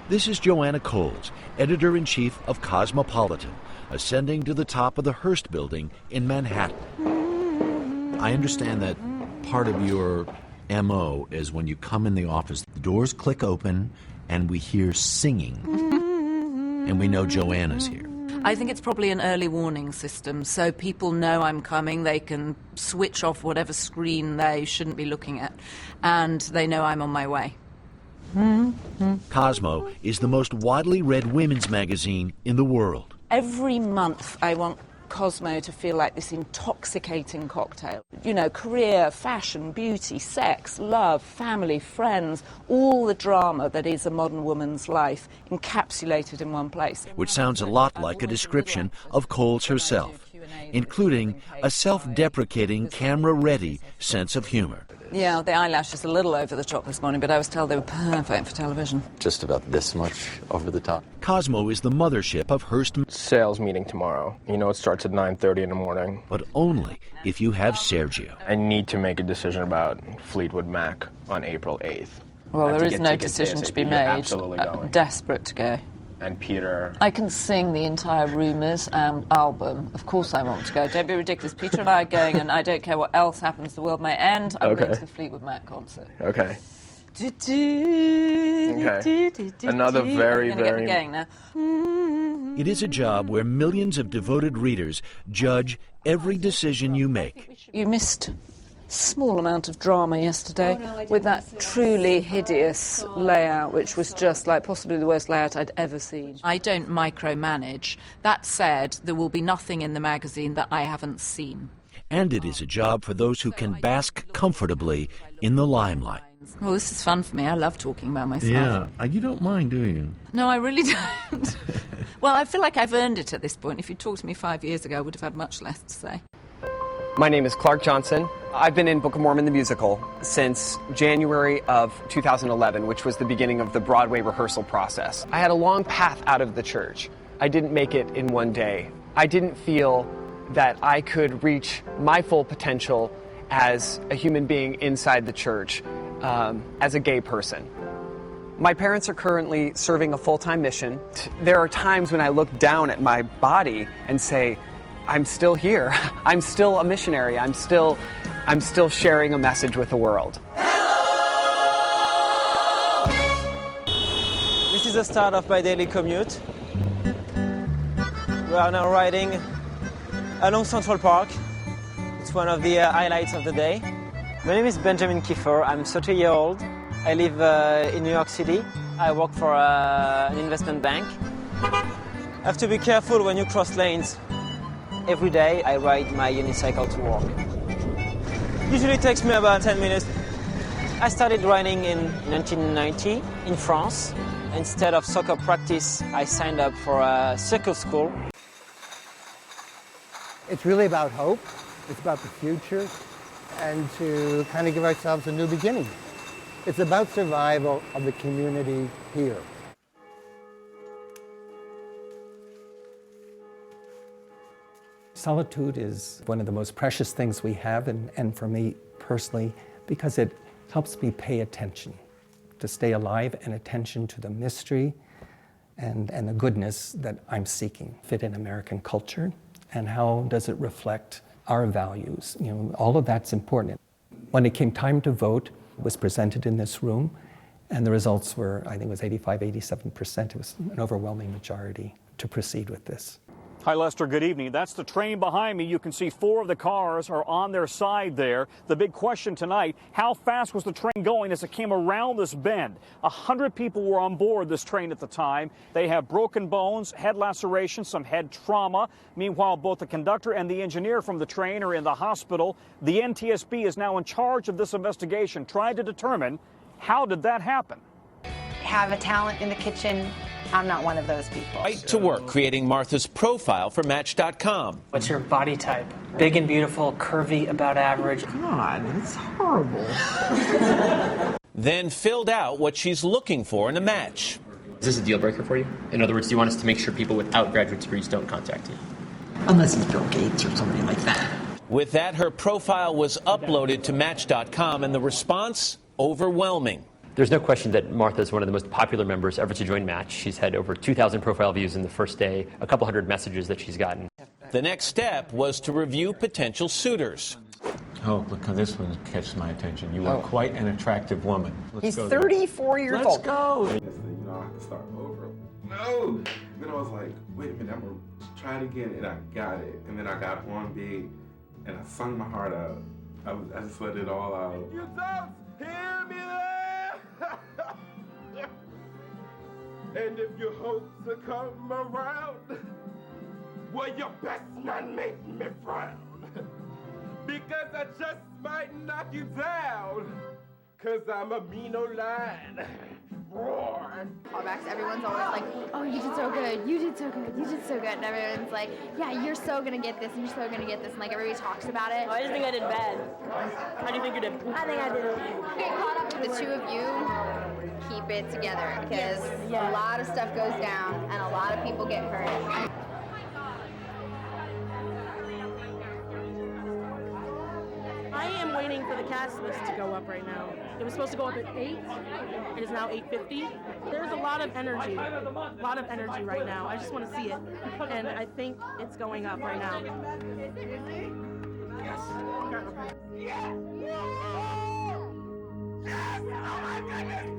This is Joanna Coles, editor-in-chief of Cosmopolitan, ascending to the top of the Hearst building in Manhattan. I understand that part of your MO is when you come in the office, the doors click open and we hear singing. And we know Joanna's here. I think it's probably an early warning system, so people know I'm coming. They can switch off whatever screen they shouldn't be looking at, and they know I'm on my way. Cosmo is the most widely read women's magazine in the world. Every month I want Cosmo to feel like this intoxicating cocktail. You know, career, fashion, beauty, sex, love, family, friends, all the drama that is a modern woman's life encapsulated in one place. Which sounds a lot like a description of Coles herself, including a self-deprecating, camera-ready sense of humor. Yeah, the eyelash is a little over the top this morning, but I was told they were perfect for television. Just about this much over the top. Cosmo is the mothership of Hearst. Sales meeting tomorrow. You know, it starts at 9:30 in the morning. But only if you have Sergio. I need to make a decision about Fleetwood Mac on April 8th. Well, there is no decision to be made. Absolutely going. I'm desperate to go. And Peter... I can sing the entire Rumours album. Of course I want to go. Don't be ridiculous. Peter and I are going, and I don't care what else happens. The world may end. I'm going to the Fleetwood Mac concert. Okay. Another very... I'm going to get me going now. It is a job where millions of devoted readers judge every decision you make. You missed small amount of drama yesterday with that truly hideous layout, which was just like possibly the worst layout I'd ever seen. I don't micromanage. That said, there will be nothing in the magazine that I haven't seen. And it is a job for those who can bask comfortably in the limelight. Well, this is fun for me. I love talking about myself. Yeah, you don't mind, do you? No, I really don't. Well, I feel like I've earned it at this point. If you talked to me 5 years ago, I would have had much less to say. My name is Clark Johnson. I've been in Book of Mormon the musical since January of 2011, which was the beginning of the Broadway rehearsal process. I had a long path out of the church. I didn't make it in one day. I didn't feel that I could reach my full potential as a human being inside the church, as a gay person. My parents are currently serving a full-time mission. There are times when I look down at my body and say, I'm still here. I'm still a missionary. I'm still sharing a message with the world. This is the start of my daily commute. We are now riding along Central Park. It's one of the highlights of the day. My name is Benjamin Kiefer. I'm 30 years old. I live in New York City. I work for an investment bank. I have to be careful when you cross lanes. Every day I ride my unicycle to work. Usually it takes me about 10 minutes. I started riding in 1990 in France. Instead of soccer practice, I signed up for a circus school. It's really about hope. It's about the future and to kind of give ourselves a new beginning. It's about survival of the community here. Solitude is one of the most precious things we have, and for me personally, because it helps me pay attention, to stay alive and attention to the mystery and the goodness that I'm seeking. Fit in American culture, and how does it reflect our values? You know, all of that's important. When it came time to vote, it was presented in this room, and the results were, I think it was 87%. It was an overwhelming majority to proceed with this. Hi, Lester. Good evening. That's the train behind me. You can see 4 of the cars are on their side there. The big question tonight, how fast was the train going as it came around this bend? 100 people were on board this train at the time. They have broken bones, head lacerations, some head trauma. Meanwhile, both the conductor and the engineer from the train are in the hospital. The NTSB is now in charge of this investigation, trying to determine how did that happen. Have a talent in the kitchen. I'm not one of those people. Right to work creating Martha's profile for Match.com. What's your body type? Big and beautiful, curvy, about average. God, that's horrible. Then filled out what she's looking for in a match. Is this a deal breaker for you? In other words, do you want us to make sure people without graduate degrees don't contact you? Unless it's Bill Gates or somebody like that. With that, her profile was uploaded to Match.com, and the response overwhelming. There's no question that Martha is one of the most popular members ever to join Match. She's had over 2,000 profile views in the first day, a couple hundred messages that she's gotten. The next step was to review potential suitors. Oh, look, this one catches my attention. You are quite an attractive woman. He's 34 years old. Let's go. You know, I have to start over. No! Then I was like, wait a minute, I'm going to try it again, and I got it. And then I got on big, and I sung my heart out. I just let it all out. You don't hear me there! And if you hope to come around, well, you best not make me frown. Because I just might knock you down. Cause I'm a mean old line. Roar. Callbacks, everyone's always like, oh, you did so good, you did so good, you did so good. And everyone's like, yeah, you're so gonna get this, and you're so gonna get this. And like everybody talks about it. Oh, I just think I did bad. How do you think you did? I think I did okay. Get caught up with the two of you. Keep it together, because a lot of stuff goes down and a lot of people get hurt. I am waiting for the cast list to go up right now. It was supposed to go up at 8. It is now 8:50. There's a lot of energy right now. I just want to see it, and I think it's going up right now. Yes! Yes! Yes! Oh my goodness!